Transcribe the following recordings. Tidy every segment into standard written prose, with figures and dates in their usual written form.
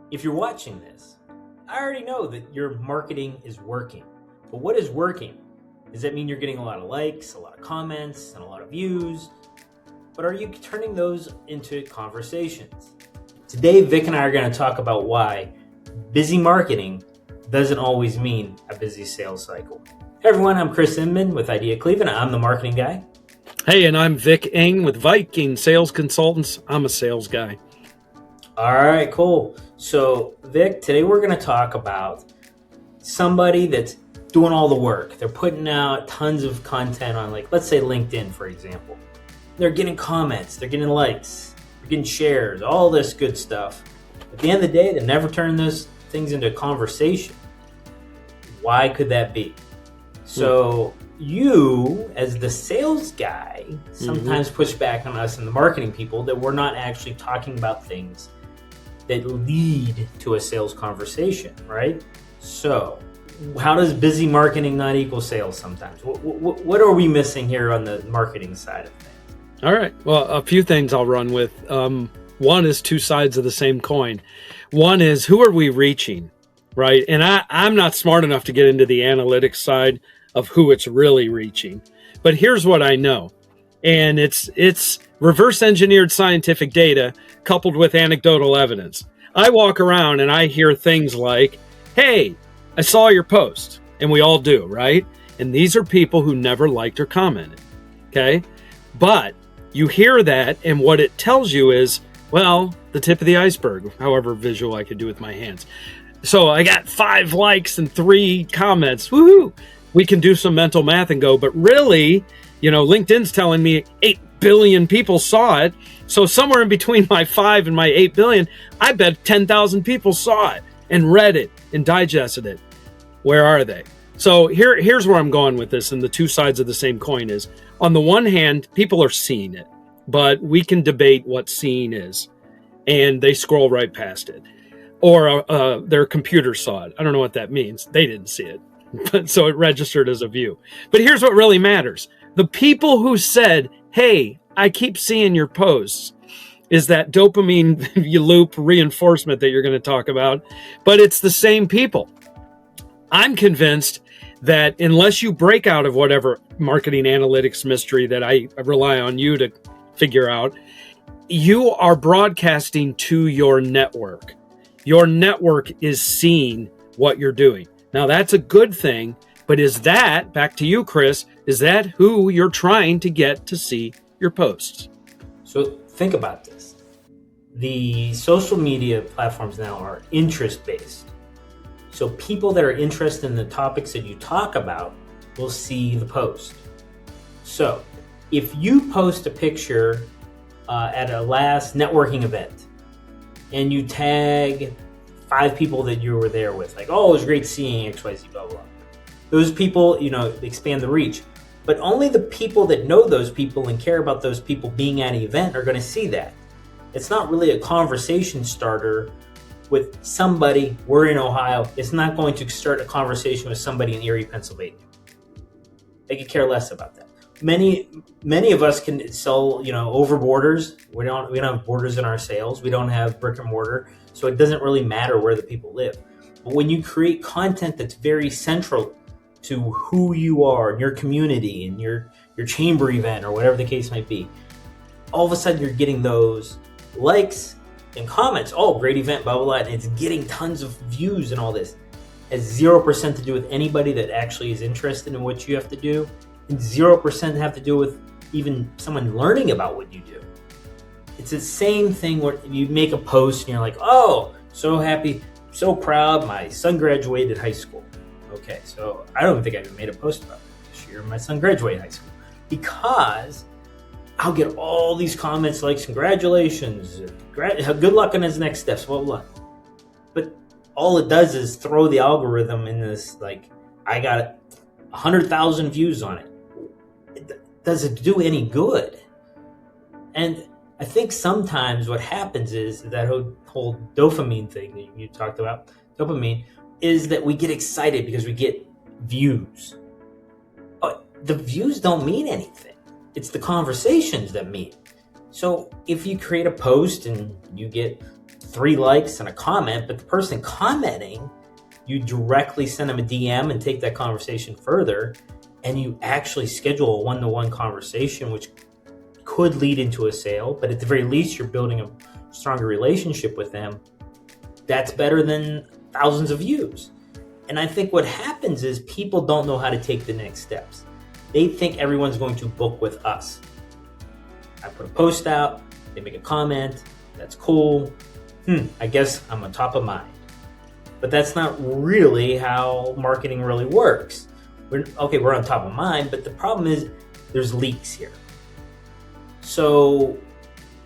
If you're watching this, I already know that your marketing is working. But what is working? Does that mean you're getting a lot of likes, a lot of comments, and a lot of views? But are you turning those into conversations? Today, Vic and I are going to talk about why busy marketing doesn't always mean a busy sales cycle. Hey everyone, I'm Chris Inman with I.D.E.A Cleveland. I'm the marketing guy. Hey, and I'm Vic Eng with Viking Sales Consultants. I'm a sales guy. All right, cool. So, Vic, today we're going to talk about somebody that's doing all the work. They're putting out tons of content on, like, let's say LinkedIn, for example. They're getting comments, they're getting likes, they're getting shares, all this good stuff. At the end of the day, they never turn those things into a conversation. Why could that be? So you, as the sales guy, sometimes push back on us and the marketing people that we're not actually talking about things that lead to a sales conversation, right? So how does busy marketing not equal sales sometimes? What are we missing here on the marketing side of things? All right. Well, a few things I'll run with. One is two sides of the same coin. One is, who are we reaching, right? And I'm not smart enough to get into the analytics side of who it's really reaching. But here's what I know. And it's reverse engineered scientific data coupled with anecdotal evidence. I walk around and I hear things like, hey, I saw your post. And we all do, right? And these are people who never liked or commented. Okay. But you hear that, and what it tells you is, well, the tip of the iceberg, however visual I could do with my hands. So I got 5 likes and 3 comments. Woohoo! We can do some mental math and go, but really, LinkedIn's telling me 8 billion people saw it. So somewhere in between my 5 and my 8 billion, I bet 10,000 people saw it and read it and digested it. Where are they? So here's where I'm going with this, and the two sides of the same coin is, on the one hand, people are seeing it, but we can debate what seeing is, and they scroll right past it. Or their computer saw it. I don't know what that means. They didn't see it, but so it registered as a view. But here's what really matters. The people who said, hey, I keep seeing your posts, is that dopamine loop reinforcement that you're going to talk about, but it's the same people. I'm convinced that unless you break out of whatever marketing analytics mystery that I rely on you to figure out, you are broadcasting to your network. Your network is seeing what you're doing. Now, that's a good thing, but is that, back to you, Chris, is that who you're trying to get to see your posts? So think about this. The social media platforms now are interest-based. So people that are interested in the topics that you talk about will see the post. So if you post a picture at a last networking event and you tag 5 people that you were there with, like, oh, it was great seeing XYZ, blah, blah. Those people, expand the reach. But only the people that know those people and care about those people being at an event are going to see that. It's not really a conversation starter with somebody. We're in Ohio. It's not going to start a conversation with somebody in Erie, Pennsylvania. They could care less about that. Many of us can sell, over borders. We don't have borders in our sales. We don't have brick and mortar, so it doesn't really matter where the people live. But when you create content that's very central to who you are and your community and your chamber event or whatever the case might be, all of a sudden you're getting those likes and comments. Oh, great event, blah, blah, blah. And it's getting tons of views and all this. It has 0% to do with anybody that actually is interested in what you have to do. And 0% have to do with even someone learning about what you do. It's the same thing where you make a post and you're like, oh, so happy, so proud, my son graduated high school. Okay, so I don't think I even made a post about it this year. My son graduated high school. Because I'll get all these comments like, congratulations, good luck on his next steps, blah, blah. But all it does is throw the algorithm in this, like, I got 100,000 views on it. It doesn't do any good. And I think sometimes what happens is that whole dopamine thing that you talked about, dopamine, is that we get excited because we get views. But the views don't mean anything. It's the conversations that mean. So if you create a post and you get 3 likes and a comment, but the person commenting, you directly send them a DM and take that conversation further, and you actually schedule a one-to-one conversation, which could lead into a sale, but at the very least, you're building a stronger relationship with them. That's better than thousands of views. And I think what happens is people don't know how to take the next steps. They think everyone's going to book with us. I put a post out, they make a comment, that's cool. I guess I'm on top of mind. But that's not really how marketing really works. We're on top of mind, but the problem is there's leaks here. So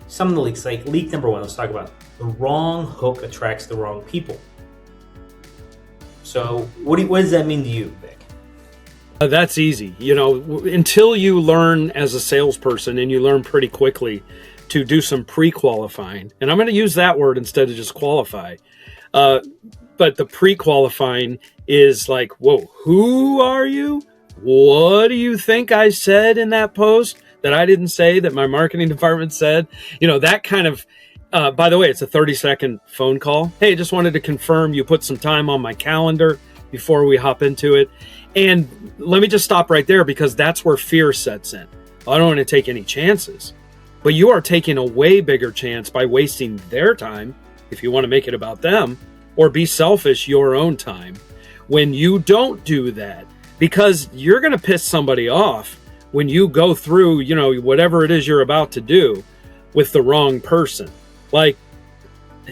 some of the leaks, like leak number 1, let's talk about the wrong hook attracts the wrong people. So what does that mean to you, Vic? That's easy. Until you learn as a salesperson, and you learn pretty quickly to do some pre-qualifying, and I'm going to use that word instead of just qualify. But the pre-qualifying is like, whoa, who are you? What do you think I said in that post that I didn't say, that my marketing department said? That kind of, by the way, it's a 30-second phone call. Hey, just wanted to confirm you put some time on my calendar before we hop into it. And let me just stop right there, because that's where fear sets in. I don't want to take any chances. But you are taking a way bigger chance by wasting their time, if you want to make it about them, or be selfish, your own time, when you don't do that, because you're going to piss somebody off when you go through, whatever it is you're about to do with the wrong person. Like,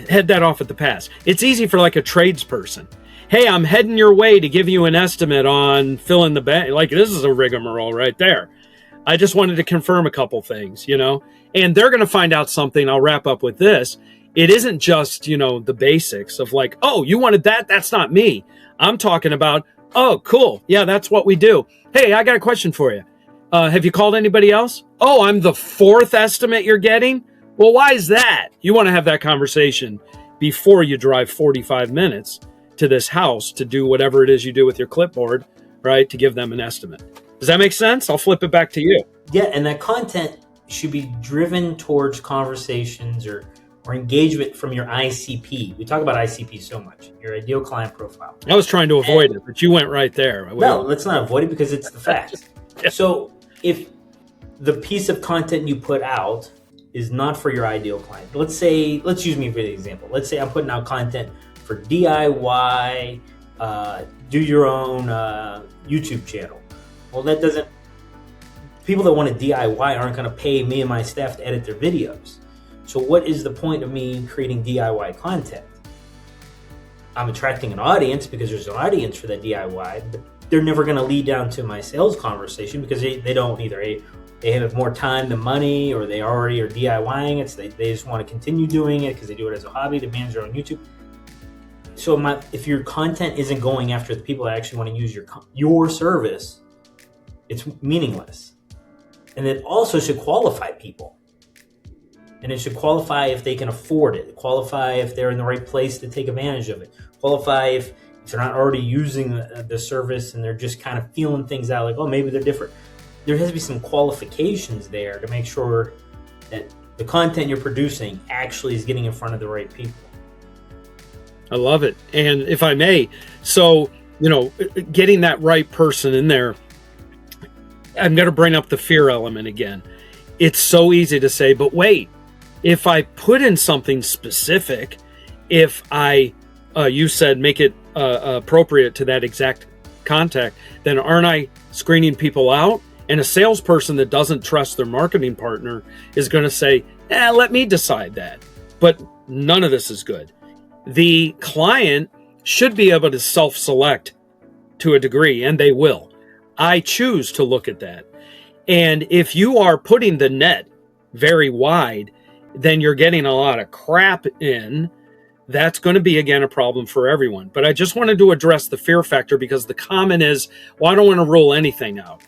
head that off at the pass. It's easy for like a tradesperson. Hey, I'm heading your way to give you an estimate on fill in the blank. Like, this is a rigmarole right there. I just wanted to confirm a couple things, and they're going to find out something. I'll wrap up with this. It isn't just, the basics of like, oh, you wanted that? That's not me. I'm talking about, oh, cool. Yeah, that's what we do. Hey, I got a question for you. Have you called anybody else? Oh, I'm the 4th estimate you're getting? Well, why is that? You want to have that conversation before you drive 45 minutes to this house to do whatever it is you do with your clipboard, right? To give them an estimate. Does that make sense? I'll flip it back to you. Yeah, and that content should be driven towards conversations or engagement from your ICP. We talk about ICP so much, your ideal client profile. I was trying to avoid it, but you went right there. No, let's not avoid it, because it's the facts. So if the piece of content you put out is not for your ideal client, let's use me for the example. Let's say I'm putting out content for DIY, do your own YouTube channel. Well, people that want to DIY aren't going to pay me and my staff to edit their videos. So what is the point of me creating DIY content? I'm attracting an audience because there's an audience for that DIY, but they're never going to lead down to my sales conversation, because they don't either. They have more time than money, or they already are DIYing it, so they just want to continue doing it because they do it as a hobby. They manage their own YouTube. So if your content isn't going after the people that actually want to use your service, it's meaningless. And it also should qualify people. And it should qualify if they can afford it. Qualify if they're in the right place to take advantage of it. Qualify if they're not already using the service and they're just kind of feeling things out, like, oh, maybe they're different. There has to be some qualifications there to make sure that the content you're producing actually is getting in front of the right people. I love it. And if I may, so, getting that right person in there, I'm going to bring up the fear element again. It's so easy to say, but wait, if I put in something specific, if I, you said, make it appropriate to that exact contact, then aren't I screening people out? And a salesperson that doesn't trust their marketing partner is going to say, let me decide that. But none of this is good. The client should be able to self-select to a degree, and they will. I choose to look at that. And if you are putting the net very wide, then you're getting a lot of crap in. That's going to be, again, a problem for everyone. But I just wanted to address the fear factor, because the comment is, well, I don't want to rule anything out.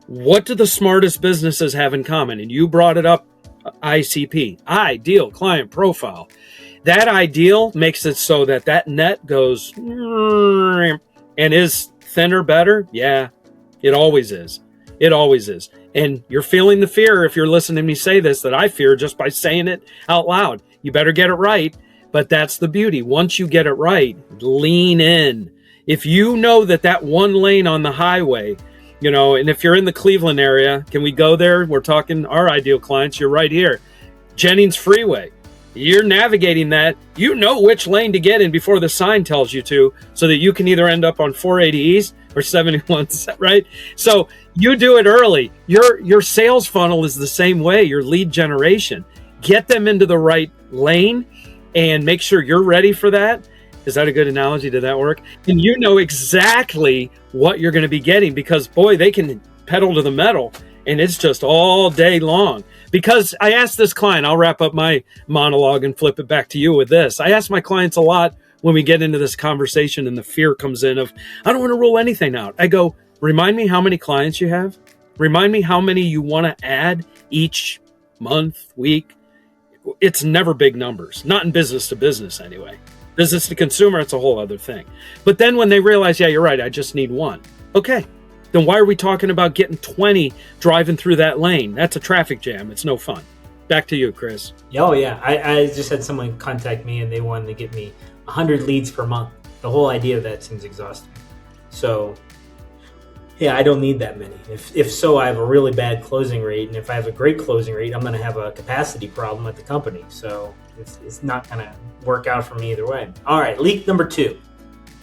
What do the smartest businesses have in common? And you brought it up, ICP, ideal client profile. That ideal makes it so that net goes, and is thinner better? Yeah, it always is. It always is. And you're feeling the fear if you're listening to me say this, that I fear just by saying it out loud. You better get it right. But that's the beauty. Once you get it right, lean in. If you know that one lane on the highway, and if you're in the Cleveland area, can we go there? We're talking our ideal clients. You're right here. Jennings Freeway. You're navigating that. You know which lane to get in before the sign tells you to, so that you can either end up on 480 East or 71, right? So you do it early. Your sales funnel is the same way, your lead generation. Get them into the right lane and make sure you're ready for that. Is that a good analogy? Did that work? And you know exactly what you're going to be getting, because, boy, they can pedal to the metal, and it's just all day long. Because I asked this client, I'll wrap up my monologue and flip it back to you with this. I ask my clients a lot when we get into this conversation and the fear comes in of, I don't want to rule anything out. I go, remind me how many clients you have. Remind me how many you want to add each month, week. It's never big numbers, not in business to business anyway. Business to consumer, it's a whole other thing. But then when they realize, yeah, you're right, I just need one. Okay, then why are we talking about getting 20 driving through that lane? That's a traffic jam. It's no fun. Back to you, Chris. Oh, yeah. I just had someone contact me and they wanted to get me 100 leads per month. The whole idea of that seems exhausting. So, yeah, I don't need that many. If so, I have a really bad closing rate. And if I have a great closing rate, I'm going to have a capacity problem at the company. So it's not going to work out for me either way. All right, leak number 2.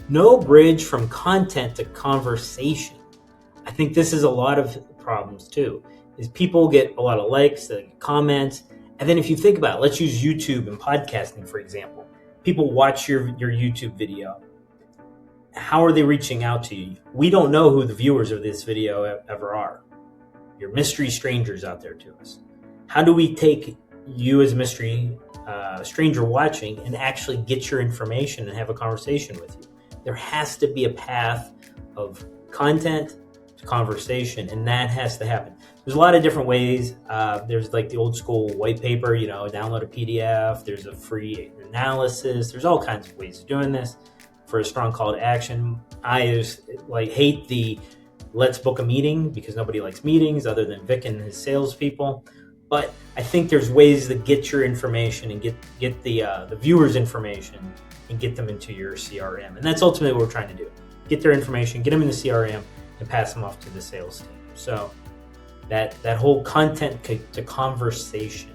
No bridge from content to conversation. I think this is a lot of problems too, is people get a lot of likes, they get comments. And then if you think about it, let's use YouTube and podcasting, for example. People watch your YouTube video. How are they reaching out to you? We don't know who the viewers of this video ever are. You're mystery strangers out there to us. How do we take you as a mystery stranger watching and actually get your information and have a conversation with you? There has to be a path of content to conversation, and that has to happen. There's a lot of different ways. There's like the old school white paper, download a PDF. There's a free analysis. There's all kinds of ways of doing this for a strong call to action. I just hate the let's book a meeting, because nobody likes meetings other than Vic and his salespeople. But I think there's ways to get your information and get the viewers' information and get them into your CRM. And that's ultimately what we're trying to do. Get their information, get them in the CRM, and pass them off to the sales team. So that whole content to conversation.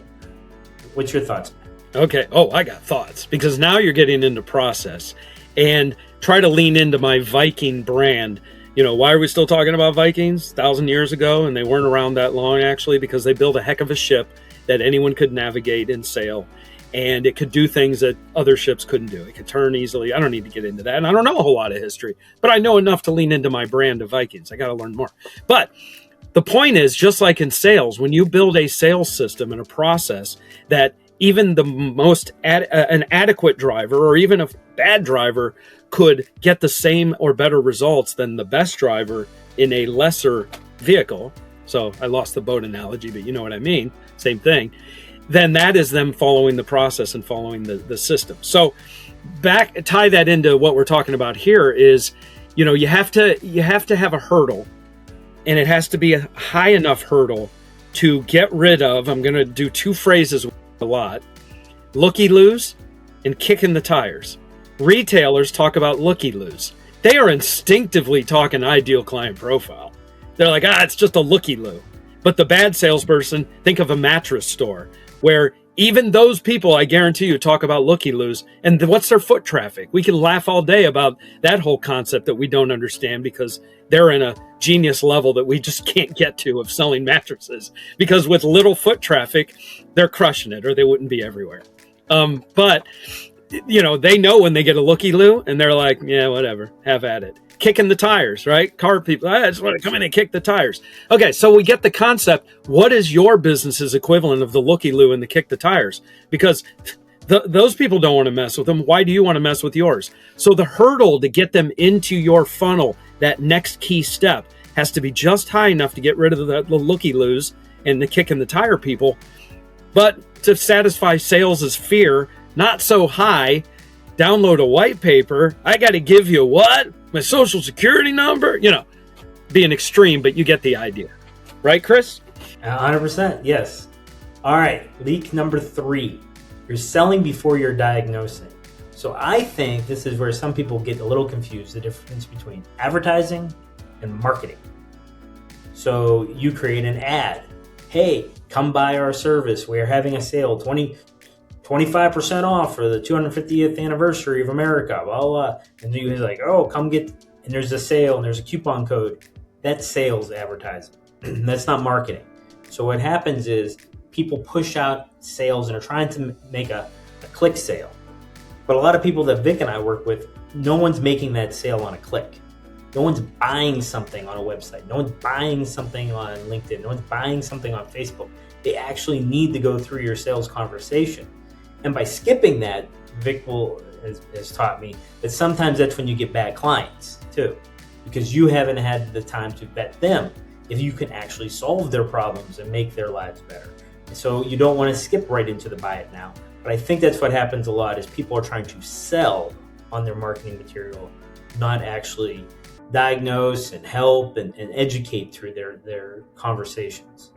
What's your thoughts? Okay. Oh, I got thoughts, because now you're getting into process. And try to lean into my Viking brand. Why are we still talking about Vikings? 1,000 years ago, and they weren't around that long, actually, because they built a heck of a ship that anyone could navigate and sail. And it could do things that other ships couldn't do. It could turn easily. I don't need to get into that. And I don't know a whole lot of history, but I know enough to lean into my brand of Vikings. I got to learn more. But the point is, just like in sales, when you build a sales system and a process that even the most an adequate driver or even a bad driver could get the same or better results than the best driver in a lesser vehicle. So I lost the boat analogy, but you know what I mean. Same thing. Then that is them following the process and following the system. So tie that into what we're talking about here is, you have to have a hurdle, and it has to be a high enough hurdle to get rid of. I'm going to do 2 phrases a lot: looky-loos and kicking the tires. Retailers talk about looky-loos. They are instinctively talking ideal client profile. They're like, it's just a looky-loo. But the bad salesperson, think of a mattress store, where even those people, I guarantee you, talk about looky-loos. And what's their foot traffic? We can laugh all day about that whole concept that we don't understand, because they're in a genius level that we just can't get to of selling mattresses. Because with little foot traffic, they're crushing it, or they wouldn't be everywhere. But they know when they get a looky-loo, and they're like, yeah, whatever, have at it. Kicking the tires, right? Car people, I just want to come in and kick the tires. Okay, so we get the concept. What is your business's equivalent of the looky-loo and the kick the tires? Because those people don't want to mess with them. Why do you want to mess with yours? So the hurdle to get them into your funnel, that next key step, has to be just high enough to get rid of the looky-loos and the kick and the tire people. But to satisfy sales' fear, not so high. Download a white paper. I got to give you what? My social security number? Being extreme, but you get the idea. Right, Chris? 100%, yes. All right, leak number 3. You're selling before you're diagnosing. So I think this is where some people get a little confused, the difference between advertising and marketing. So you create an ad. Hey, come buy our service. We're having a sale, 25% off for the 250th anniversary of America, blah, blah. And you're like, oh, come get, and there's a sale and there's a coupon code. That's sales advertising. That's not marketing. So what happens is people push out sales and are trying to make a click sale. But a lot of people that Vic and I work with, no one's making that sale on a click. No one's buying something on a website. No one's buying something on LinkedIn. No one's buying something on Facebook. They actually need to go through your sales conversation. And by skipping that, Vic has taught me that sometimes that's when you get bad clients too, because you haven't had the time to vet them if you can actually solve their problems and make their lives better. And so you don't want to skip right into the buy it now. But I think that's what happens a lot is people are trying to sell on their marketing material, not actually diagnose and help and educate through their conversations.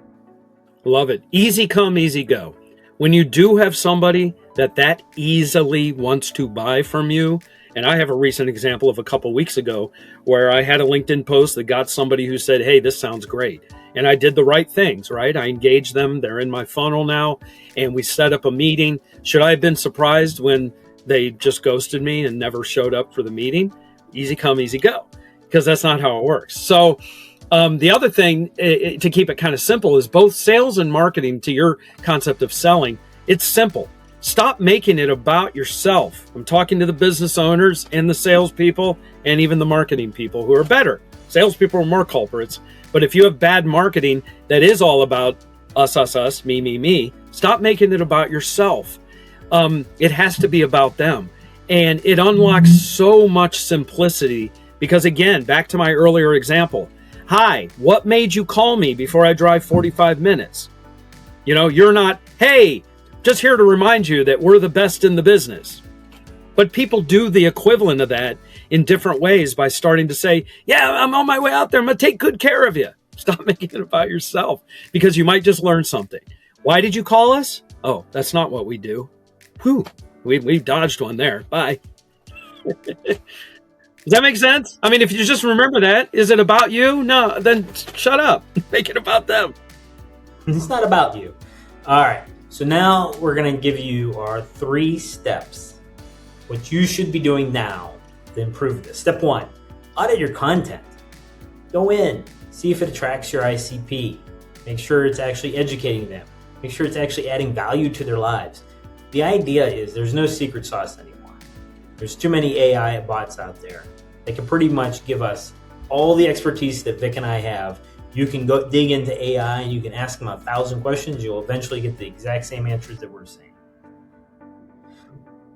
Love it. Easy come, easy go. When you do have somebody that easily wants to buy from you, and I have a recent example of a couple weeks ago where I had a LinkedIn post that got somebody who said, hey, this sounds great. And I did the right things, right? I engaged them. They're in my funnel now. And we set up a meeting. Should I have been surprised when they just ghosted me and never showed up for the meeting? Easy come, easy go, because that's not how it works. So the other thing to keep it kind of simple is both sales and marketing, to your concept of selling, it's simple. Stop making it about yourself. I'm talking to the business owners and the salespeople and even the marketing people who are better. Salespeople are more culprits. But if you have bad marketing that is all about us, me, stop making it about yourself. It has to be about them. And it unlocks so much simplicity because, again, back to my earlier example. Hi, what made you call me before I drive 45 minutes? You know, you're not, hey, just here to remind you that we're the best in the business. But people do the equivalent of that in different ways by starting to say, yeah, I'm on my way out there. I'm going to take good care of you. Stop making it about yourself because you might just learn something. Why did you call us? Oh, that's not what we do. Whew, we dodged one there. Bye. Does that make sense? I mean, if you just remember that, is it about you? No, then shut up. Make it about them. It's not about you. All right. So now we're going to give you our 3 steps, what you should be doing now to improve this. Step 1, audit your content. Go in, see if it attracts your ICP. Make sure it's actually educating them. Make sure it's actually adding value to their lives. The idea is there's no secret sauce anymore. There's too many AI bots out there that can pretty much give us all the expertise that Vic and I have. You can go dig into AI and you can ask them 1,000 questions. You'll eventually get the exact same answers that we're saying.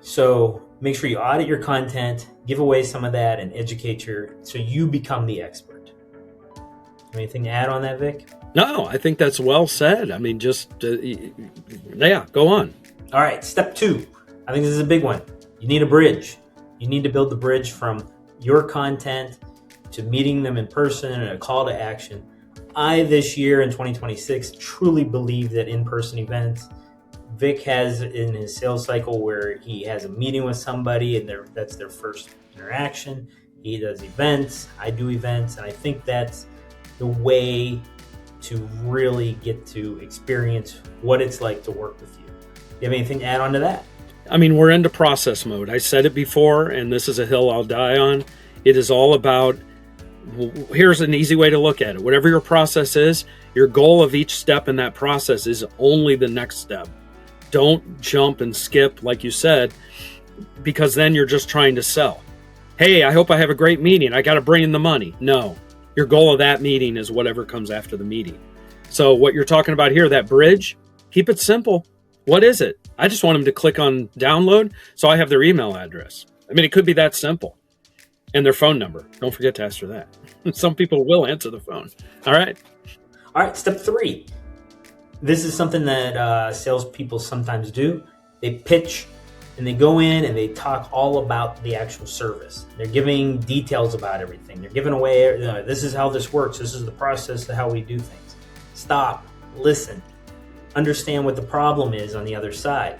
So make sure you audit your content, give away some of that, and educate so you become the expert. Anything to add on that, Vic? No, I think that's well said. I mean, just, go on. All right, step 2. I think this is a big one. You need a bridge. You need to build the bridge from your content to meeting them in person and a call to action. I, this year in 2026, truly believe that in-person events, Vic has in his sales cycle where he has a meeting with somebody and that's their first interaction. He does events, I do events, and I think that's the way to really get to experience what it's like to work with you. Do you have anything to add on to that? I mean, we're into process mode. I said it before, and this is a hill I'll die on. It is all about, here's an easy way to look at it. Whatever your process is, your goal of each step in that process is only the next step. Don't jump and skip, like you said, because then you're just trying to sell. Hey, I hope I have a great meeting. I got to bring in the money. No, your goal of that meeting is whatever comes after the meeting. So what you're talking about here, that bridge, keep it simple. What is it? I just want them to click on download so I have their email address. I mean, it could be that simple. And their phone number. Don't forget to ask for that. Some people will answer the phone. All right. Step 3. This is something that salespeople sometimes do. They pitch and they go in and they talk all about the actual service. They're giving details about everything. They're giving away, this is how this works. This is the process of how we do things. Stop. Listen. Understand what the problem is on the other side.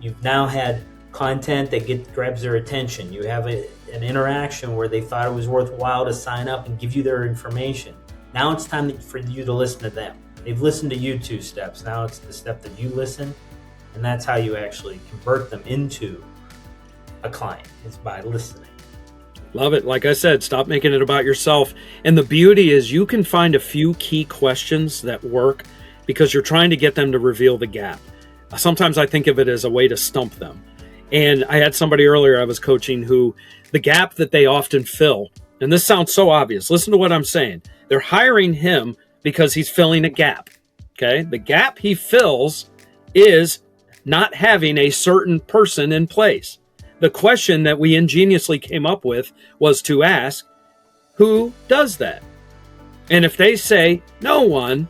You've now had content that grabs their attention. You have an interaction where they thought it was worthwhile to sign up and give you their information. Now it's time for you to listen to them. They've listened to you 2 steps. Now it's the step that you listen, and that's how you actually convert them into a client, is by listening. Love it. Like I said, stop making it about yourself. And the beauty is you can find a few key questions that work because you're trying to get them to reveal the gap. Sometimes I think of it as a way to stump them. And I had somebody earlier I was coaching who the gap that they often fill, and this sounds so obvious. Listen to what I'm saying. They're hiring him because he's filling a gap. Okay. The gap he fills is not having a certain person in place. The question that we ingeniously came up with was to ask, who does that? And if they say no one,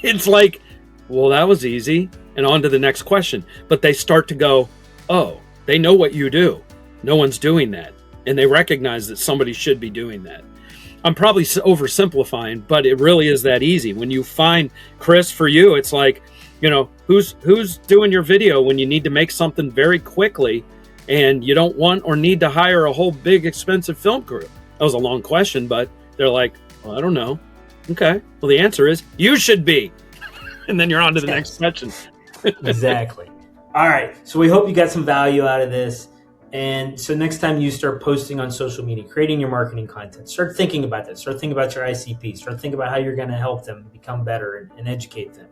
it's like, well, that was easy. And on to the next question. But they start to go, oh, they know what you do. No one's doing that. And they recognize that somebody should be doing that. I'm probably oversimplifying, but it really is that easy. When you find, Chris, for you, it's like, who's doing your video when you need to make something very quickly and you don't want or need to hire a whole big expensive film crew? That was a long question, but they're like, well, I don't know. Okay. Well, the answer is you should be. And then you're on to the next question. Exactly. All right. So we hope you got some value out of this. And so next time you start posting on social media, creating your marketing content, start thinking about this. Start thinking about your ICP. Start thinking about how you're going to help them become better and educate them.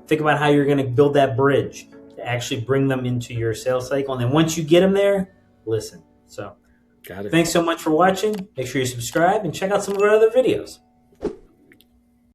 Think about how you're going to build that bridge to actually bring them into your sales cycle. And then once you get them there, listen. So got it. Thanks so much for watching. Make sure you subscribe and check out some of our other videos.